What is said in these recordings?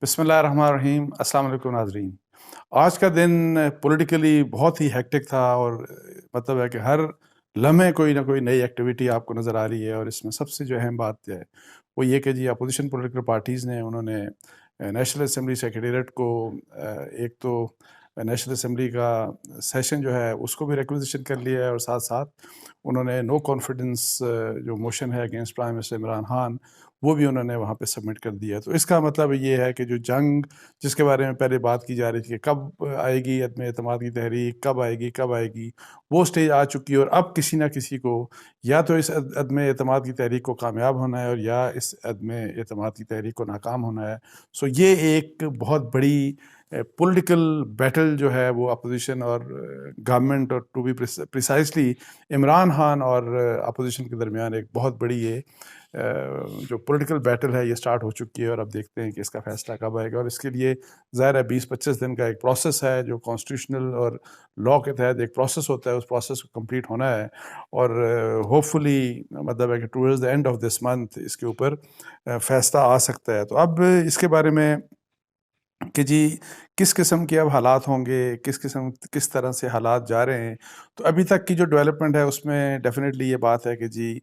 بسم اللہ الرحمن الرحیم۔ السلام علیکم ناظرین۔ آج کا دن پولیٹیکلی بہت ہی ہیکٹک تھا، اور مطلب ہے کہ ہر لمحے کوئی نہ کوئی نئی ایکٹیویٹی آپ کو نظر آ رہی ہے، اور اس میں سب سے جو اہم بات ہے وہ یہ کہ جی اپوزیشن پولیٹیکل پارٹیز نے انہوں نے نیشنل اسمبلی سیکریٹریٹ کو ایک تو نیشنل اسمبلی کا سیشن جو ہے اس کو بھی ریکویزیشن کر لیا ہے، اور ساتھ ساتھ انہوں نے نو کانفیڈنس جو موشن ہے against prime minister Imran Khan وہ بھی انہوں نے وہاں پہ سبمٹ کر دیا۔ تو اس کا مطلب یہ ہے کہ جو جنگ جس کے بارے میں پہلے بات کی جا رہی تھی کہ کب آئے گی عدم اعتماد کی تحریک، کب آئے گی وہ سٹیج آ چکی ہے، اور اب کسی نہ کسی کو یا تو اس عدم اعتماد کی تحریک کو کامیاب ہونا ہے، اور یا اس عدم اعتماد کی تحریک کو ناکام ہونا ہے۔ سو یہ ایک بہت بڑی پولیٹیکل بیٹل جو ہے وہ اپوزیشن اور گورنمنٹ، اور to be precisely Imran Khan اور اپوزیشن کے درمیان ایک بہت بڑی یہ جو پولیٹیکل بیٹل ہے یہ سٹارٹ ہو چکی ہے، اور اب دیکھتے ہیں کہ اس کا فیصلہ کب آئے گا۔ اور اس کے لیے ظاہر ہے 20-25 دن کا ایک پروسیس ہے جو کانسٹیٹیوشنل اور لاء کے تحت ایک پروسیس ہوتا ہے، اس پروسیس کو کمپلیٹ ہونا ہے، اور ہوپ فلی مطلب ہے کہ towards the end of this month اس کے اوپر فیصلہ آ سکتا ہے۔ تو اب اس کے بارے میں کہ جی کس قسم کے اب حالات ہوں گے، کس طرح سے حالات جا رہے ہیں، تو ابھی تک کی جو ڈیولپمنٹ ہے اس میں ڈیفینیٹلی یہ بات ہے کہ جی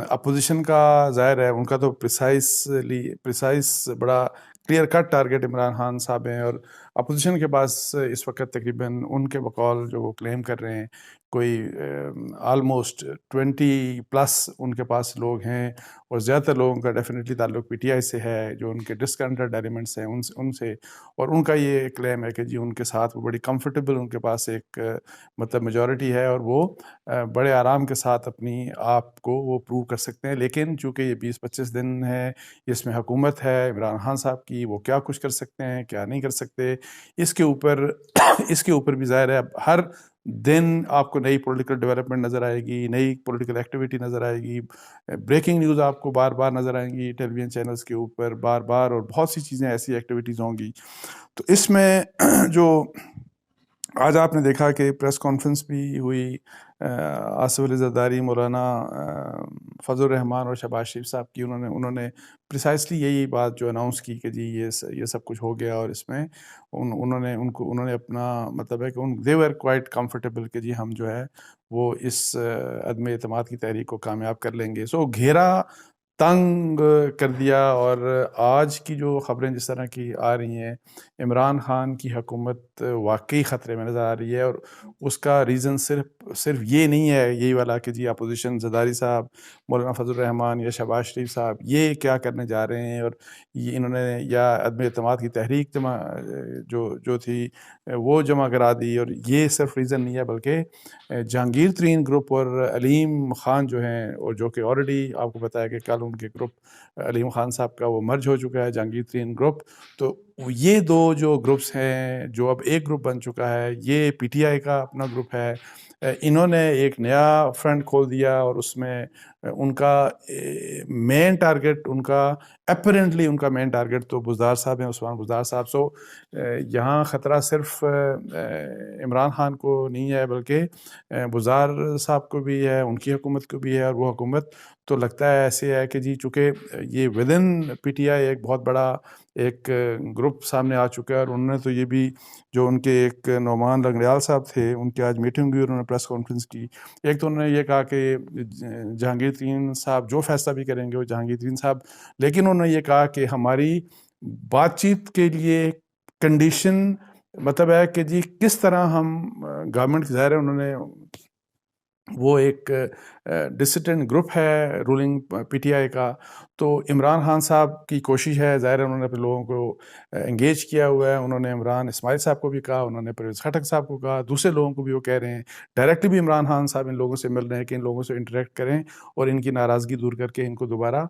اپوزیشن کا ظاہر ہے ان کا تو پریسائز بڑا clear cut target Imran Khan sahib ہیں، اور اپوزیشن کے پاس اس وقت تقریباً ان کے بقول جو وہ کلیم کر رہے ہیں کوئی آلموسٹ 20+ ان کے پاس لوگ ہیں، اور زیادہ تر لوگوں کا ڈیفینیٹلی تعلق پی ٹی آئی سے ہے، جو ان کے ڈسکنٹڈ ایلیمنٹس ہیں ان سے، اور ان کا یہ کلیم ہے کہ جی ان کے ساتھ وہ بڑی کمفرٹیبل ان کے پاس ایک مطلب میجورٹی ہے، اور وہ بڑے آرام کے ساتھ اپنی آپ کو وہ پروو کر سکتے ہیں۔ لیکن چونکہ یہ 20-25 دن ہے، اس میں حکومت ہے عمران خان صاحب کی، وہ کیا کچھ کر سکتے ہیں کیا نہیں کر سکتے، اس کے اوپر بھی ظاہر ہے اب ہر دن آپ کو نئی پولیٹیکل ڈیولپمنٹ نظر آئے گی، نئی پولیٹیکل ایکٹیویٹی نظر آئے گی، بریکنگ نیوز آپ کو بار بار نظر آئیں گی ٹیلی ویژن چینلز کے اوپر بار بار، اور بہت سی چیزیں ایسی ایکٹیویٹیز ہوں گی۔ تو اس میں جو آج آپ نے دیکھا کہ پریس کانفرنس بھی ہوئی آصف علی زرداری، مولانا فضل الرحمان اور شہباز شریف صاحب کی، انہوں نے پریسائزلی یہی بات جو اناؤنس کی کہ جی یہ سب کچھ ہو گیا، اور اس میں انہوں نے اپنا مطلب ہے کہ دے ور کوائٹ کمفرٹیبل کہ جی ہم جو ہے وہ اس عدم اعتماد کی تحریک کو کامیاب کر لیں گے۔ سو گھیرا تنگ کر دیا، اور آج کی جو خبریں جس طرح کی آ رہی ہیں، عمران خان کی حکومت واقعی خطرے میں نظر آ رہی ہے، اور اس کا ریزن صرف یہ نہیں ہے یہی والا کہ جی اپوزیشن زرداری صاحب، مولانا فضل الرحمان یا شہباز شریف صاحب یہ کیا کرنے جا رہے ہیں، اور یہ انہوں نے یا عدم اعتماد کی تحریک جو تھی وہ جمع کرا دی، اور یہ صرف ریزن نہیں ہے بلکہ جہانگیر ترین گروپ اور علیم خان جو ہیں، اور جو کہ آلریڈی آپ کو بتایا کہ کل ان کے گروپ علیم خان صاحب کا وہ مرج ہو چکا ہے جہانگیر ترین گروپ، تو یہ دو جو گروپس ہیں جو اب ایک گروپ بن چکا ہے، یہ پی ٹی آئی کا اپنا گروپ ہے، انہوں نے ایک نیا فرنٹ کھول دیا، اور اس میں ان کا مین ٹارگٹ اپیرنٹلی ان کا مین ٹارگٹ تو بزدار صاحب ہیں، عثمان بزدار صاحب۔ سو یہاں خطرہ صرف عمران خان کو نہیں ہے بلکہ بزدار صاحب کو بھی ہے، ان کی حکومت کو بھی ہے، اور وہ حکومت تو لگتا ہے ایسے ہے کہ جی چونکہ یہ with in P T I ایک بہت بڑا ایک گروپ سامنے آ چکا ہے، اور انہوں نے تو یہ بھی جو ان کے ایک نعمان لنگڑیال صاحب تھے ان کی آج میٹنگ ہوئی، انہوں نے پریس کانفرنس کی، ایک تو انہوں نے یہ کہا کہ جہانگیر ترین صاحب جو فیصلہ بھی کریں گے وہ جہانگیر ترین صاحب، لیکن انہوں نے یہ کہا کہ ہماری بات چیت کے لیے کنڈیشن مطلب ہے کہ جی کس طرح ہم گورنمنٹ ظاہر ہے انہوں نے وہ ایک ڈسیڈنٹ گروپ ہے رولنگ پی ٹی آئی کا، تو عمران خان صاحب کی کوشش ہے، ظاہر ہے انہوں نے اپنے لوگوں کو انگیج کیا ہوا ہے، انہوں نے عمران اسماعیل صاحب کو بھی کہا، انہوں نے پرویز خٹک صاحب کو کہا، دوسرے لوگوں کو بھی وہ کہہ رہے ہیں، ڈائریکٹلی بھی عمران خان صاحب ان لوگوں سے مل رہے ہیں کہ ان لوگوں سے انٹریکٹ کریں اور ان کی ناراضگی دور کر کے ان کو دوبارہ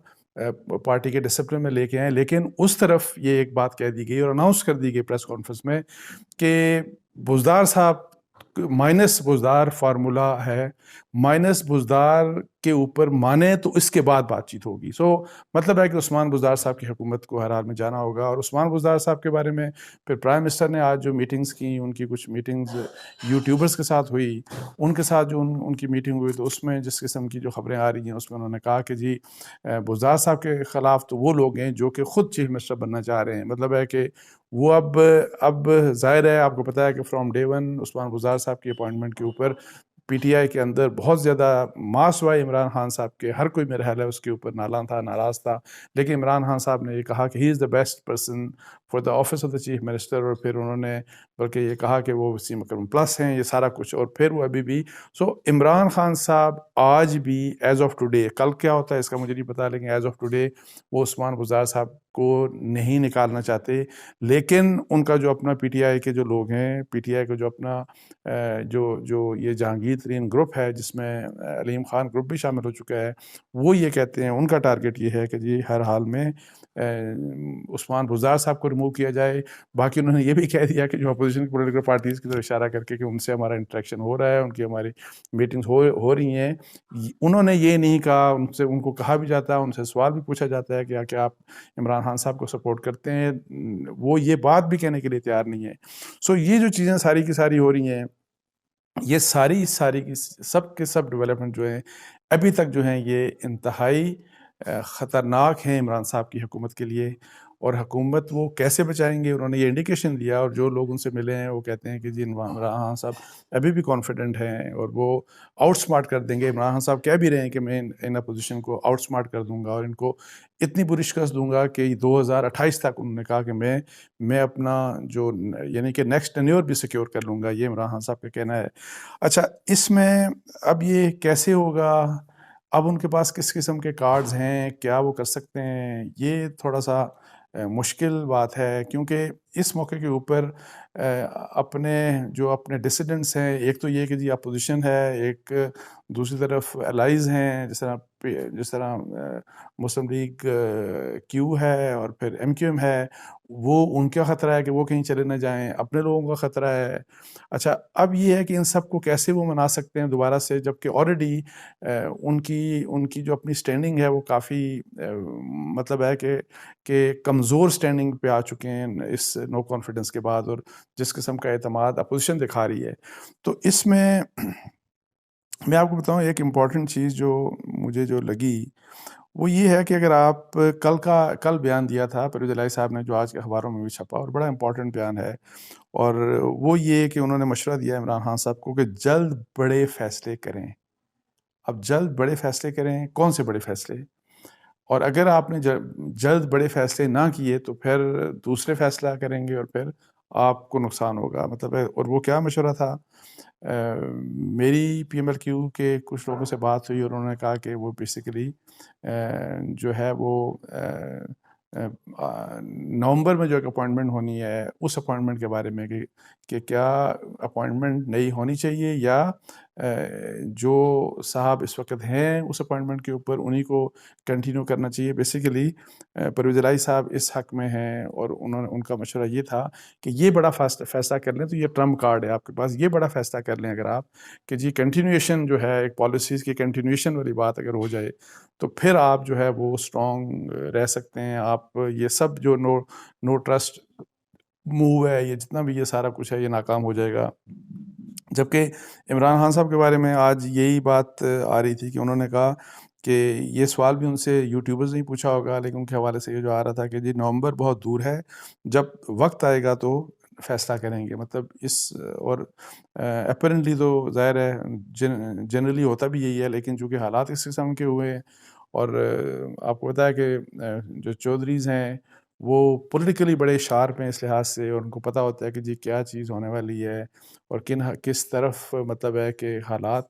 پارٹی کے ڈسپلن میں لے کے آئیں۔ لیکن اس طرف یہ ایک بات کہہ دی گئی اور اناؤنس کر دی گئی پریس کانفرنس میں کہ بزدار صاحب مائنس بزدار فارمولا ہے، مائنس بزدار کے اوپر مانے تو اس کے بعد بات چیت ہوگی. مطلب ہے کہ عثمان بزدار صاحب کی حکومت کو ہر حال میں جانا ہوگا. اور عثمان بزدار صاحب کے بارے میں پھر پرائم منسٹر نے آج جو میٹنگز کی، ان کی کچھ میٹنگز یوٹیوبرز کے ساتھ ہوئی، ان کے ساتھ جو ان کی میٹنگ ہوئی، تو اس میں جس قسم کی جو خبریں آ رہی ہیں اس میں انہوں نے کہا کہ جی بزدار صاحب کے خلاف تو وہ لوگ ہیں جو کہ خود چیف منسٹر بننا چاہ رہے ہیں. مطلب ہے کہ وہ اب ظاہر ہے، آپ کو پتہ ہے کہ from day one Usman Buzdar صاحب کی اپوائنٹمنٹ کے اوپر پی ٹی آئی کے اندر بہت زیادہ ماس ہوا ہے. عمران خان صاحب کے ہر کوئی میرا خیال ہے اس کے اوپر نالاں تھا، ناراض تھا، لیکن عمران خان صاحب نے یہ کہا کہ he is the best person for the office of the chief minister. اور پھر انہوں نے بلکہ یہ کہا کہ وہ وسیم اکرم پلس ہیں، یہ سارا کچھ. اور پھر وہ ابھی بھی عمران خان صاحب آج بھی ایز آف ٹوڈے، کل کیا ہوتا ہے اس کا مجھے نہیں پتا، لیکن ایز آف ٹوڈے وہ عثمان بزدار صاحب کو نہیں نکالنا چاہتے. لیکن ان کا جو اپنا پی ٹی آئی کے جو لوگ ہیں، پی ٹی آئی کا جو اپنا جو یہ جہانگیر ترین گروپ ہے جس میں علیم خان گروپ بھی شامل ہو چکا ہے، وہ یہ کہتے ہیں، ان کا ٹارگٹ یہ ہے کہ جی ہر حال میں عثمان بزدار صاحب کو ریموو کیا جائے. باقی انہوں نے یہ بھی کہہ دیا کہ جو اپوزیشن پولیٹیکل پارٹیز کی طرف اشارہ کر کے کہ ان سے ہمارا انٹریکشن ہو رہا ہے، ان کی ہماری میٹنگز ہو رہی ہیں. انہوں نے یہ نہیں کہا، ان کو کہا بھی جاتا ہے، ان سے سوال بھی پوچھا جاتا ہے کہ کیا آپ عمران خان صاحب کو سپورٹ کرتے ہیں، وہ یہ بات بھی کہنے کے لیے تیار نہیں ہے. یہ جو چیزیں ساری کی ساری ہو رہی ہیں، یہ ساری کی سب کے سب ڈیولپمنٹ جو ہیں ابھی تک جو ہیں یہ انتہائی خطرناک ہیں عمران صاحب کی حکومت کے لیے. اور حکومت وہ کیسے بچائیں گے، انہوں نے یہ انڈیکیشن دیا. اور جو لوگ ان سے ملے ہیں وہ کہتے ہیں کہ جی عمران خان صاحب ابھی بھی کانفیڈنٹ ہیں اور وہ آؤٹ سمارٹ کر دیں گے. عمران خان صاحب کہہ بھی رہے ہیں کہ میں ان اپوزیشن کو آؤٹ سمارٹ کر دوں گا اور ان کو اتنی بری شکست دوں گا کہ 2028 تک انہوں نے کہا کہ میں اپنا جو یعنی کہ نیکسٹ ٹینیور بھی سیکیور کر لوں گا. یہ عمران خان صاحب کا کہنا ہے. اچھا، اس میں اب یہ کیسے ہوگا، اب ان کے پاس کس قسم کے کارڈز ہیں، کیا وہ کر سکتے ہیں، یہ تھوڑا سا مشکل بات ہے. کیونکہ اس موقع کے اوپر اپنے ڈسیڈنٹس ہیں، ایک تو یہ کہ جی اپوزیشن ہے، ایک دوسری طرف الائز ہیں جس طرح مسلم لیگ کیو ہے اور پھر ایم کیو ایم ہے. وہ ان کا خطرہ ہے کہ وہ کہیں چلے نہ جائیں، اپنے لوگوں کا خطرہ ہے. اچھا، اب یہ ہے کہ ان سب کو کیسے وہ منا سکتے ہیں دوبارہ سے، جبکہ آلریڈی ان کی جو اپنی سٹینڈنگ ہے وہ کافی مطلب ہے کہ کمزور سٹینڈنگ پہ آ چکے ہیں اس نو کانفیڈنس کے بعد، اور جس قسم کا اعتماد اپوزیشن دکھا رہی ہے. تو اس میں آپ کو بتاؤں ایک امپورٹنٹ چیز جو مجھے جو لگی وہ یہ ہے کہ اگر آپ کل بیان دیا تھا پرویز الہی صاحب نے، جو آج کے اخباروں میں بھی چھپا اور بڑا امپورٹنٹ بیان ہے، اور وہ یہ کہ انہوں نے مشورہ دیا عمران خان صاحب کو کہ جلد بڑے فیصلے کریں. اب جلد بڑے فیصلے کریں، کون سے بڑے فیصلے؟ اور اگر آپ نے جلد بڑے فیصلے نہ کیے تو پھر دوسرے فیصلہ کریں گے اور پھر آپ کو نقصان ہوگا. مطلب ہے، اور وہ کیا مشورہ تھا؟ میری پی ایم ایل کیو کے کچھ لوگوں سے بات ہوئی اور انہوں نے کہا کہ وہ بیسیکلی جو ہے وہ نومبر میں جو ایک اپوائنٹمنٹ ہونی ہے، اس اپوائنٹمنٹ کے بارے میں کہ کیا اپوائنٹمنٹ نئی ہونی چاہیے یا جو صاحب اس وقت ہیں اس اپوائنٹمنٹ کے اوپر انہی کو کنٹینیو کرنا چاہیے. بیسیکلی پرویز الہی صاحب اس حق میں ہیں اور ان کا مشورہ یہ تھا کہ یہ بڑا فیصلہ کر لیں. تو یہ ٹرمپ کارڈ ہے آپ کے پاس، یہ بڑا فیصلہ کر لیں اگر آپ کہ جی کنٹینیویشن جو ہے ایک پالیسیز کی کنٹینیویشن والی بات اگر ہو جائے تو پھر آپ جو ہے وہ اسٹرانگ رہ سکتے ہیں. آپ یہ سب جو نو ٹرسٹ موو ہے، یہ جتنا بھی یہ سارا کچھ ہے، یہ ناکام ہو جائے گا. جبکہ عمران خان صاحب کے بارے میں آج یہی بات آ رہی تھی کہ انہوں نے کہا کہ یہ سوال بھی ان سے یوٹیوبرز نہیں پوچھا ہوگا، لیکن ان کے حوالے سے یہ جو آ رہا تھا کہ جی نومبر بہت دور ہے، جب وقت آئے گا تو فیصلہ کریں گے. مطلب اور اپیرنٹلی تو ظاہر ہے جنرلی ہوتا بھی یہی ہے، لیکن چونکہ حالات اس قسم کے ہوئے ہیں اور آپ کو پتہ ہے کہ جو چودھریز ہیں وہ پولیٹیکلی بڑے شارپ ہیں اس لحاظ سے، اور ان کو پتہ ہوتا ہے کہ جی کیا چیز ہونے والی ہے اور کس طرف مطلب ہے کہ حالات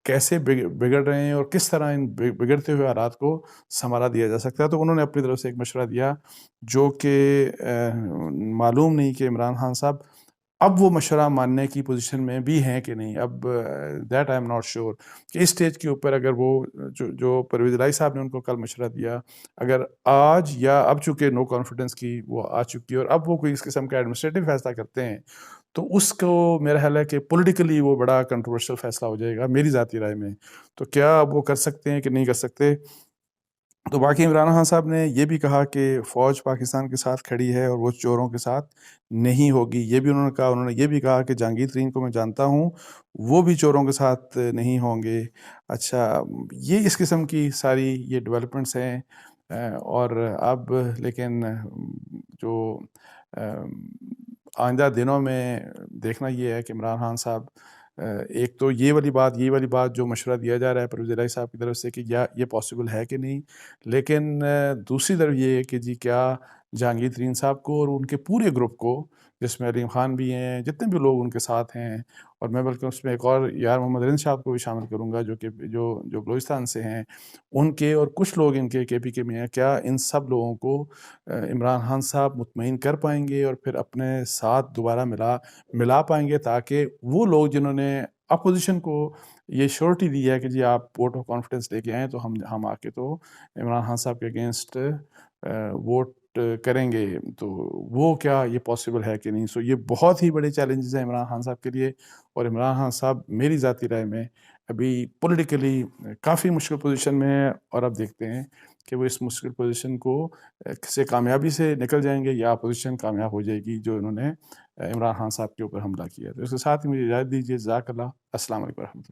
کیسے بگڑ رہے ہیں اور کس طرح ان بگڑتے ہوئے حالات کو سنبھالا دیا جا سکتا ہے. تو انہوں نے اپنی طرف سے ایک مشورہ دیا جو کہ معلوم نہیں کہ عمران خان صاحب اب وہ مشورہ ماننے کی پوزیشن میں بھی ہیں کہ نہیں. اب that I am not sure کہ اس اسٹیج کے اوپر اگر وہ جو پرویز الہی صاحب نے ان کو کل مشورہ دیا، اگر آج یا اب چونکہ نو کانفیڈنس کی وہ آ چکی ہے اور اب وہ کوئی اس قسم کا ایڈمنسٹریٹو فیصلہ کرتے ہیں تو اس کو میرا خیال ہے کہ پولیٹیکلی وہ بڑا کنٹروورشل فیصلہ ہو جائے گا میری ذاتی رائے میں. تو کیا اب وہ کر سکتے ہیں کہ نہیں کر سکتے؟ تو باقی عمران خان صاحب نے یہ بھی کہا کہ فوج پاکستان کے ساتھ کھڑی ہے اور وہ چوروں کے ساتھ نہیں ہوگی. یہ بھی انہوں نے کہا. انہوں نے یہ بھی کہا کہ جہانگیر ترین کو میں جانتا ہوں، وہ بھی چوروں کے ساتھ نہیں ہوں گے. اچھا، یہ اس قسم کی ساری یہ ڈیولپمنٹس ہیں. اور اب لیکن جو آئندہ دنوں میں دیکھنا یہ ہے کہ عمران خان صاحب ایک تو یہ والی بات جو مشورہ دیا جا رہا ہے پرویز الہی صاحب کی طرف سے کہ یہ پاسبل ہے کہ نہیں، لیکن دوسری طرف یہ ہے کہ جی کیا جہانگیر ترین صاحب کو اور ان کے پورے گروپ کو، جس میں علیم خان بھی ہیں، جتنے بھی لوگ ان کے ساتھ ہیں، اور میں بلکہ اس میں ایک اور یار محمد رند صاحب کو بھی شامل کروں گا جو بلوچستان سے ہیں، ان کے اور کچھ لوگ ان کے پی کے میں ہیں، کیا ان سب لوگوں کو عمران خان صاحب مطمئن کر پائیں گے اور پھر اپنے ساتھ دوبارہ ملا پائیں گے، تاکہ وہ لوگ جنہوں نے اپوزیشن کو یہ شورٹی دی ہے کہ جی آپ ووٹ آف کانفیڈنس لے کے آئیں تو ہم آ کے تو عمران خان صاحب کے اگینسٹ ووٹ کریں گے، تو وہ کیا یہ پاسبل ہے کہ نہیں. سو یہ بہت ہی بڑے چیلنجز ہیں عمران خان صاحب کے لیے، اور عمران خان صاحب میری ذاتی رائے میں ابھی پولیٹیکلی کافی مشکل پوزیشن میں ہے، اور اب دیکھتے ہیں کہ وہ اس مشکل پوزیشن کو سے کامیابی سے نکل جائیں گے یا اپوزیشن کامیاب ہو جائے گی جو انہوں نے عمران خان صاحب کے اوپر حملہ کیا. تو اس کے ساتھ ہی مجھے اجازت دیجیے. جزاک اللہ. السلام علیکم ورحمۃ اللہ.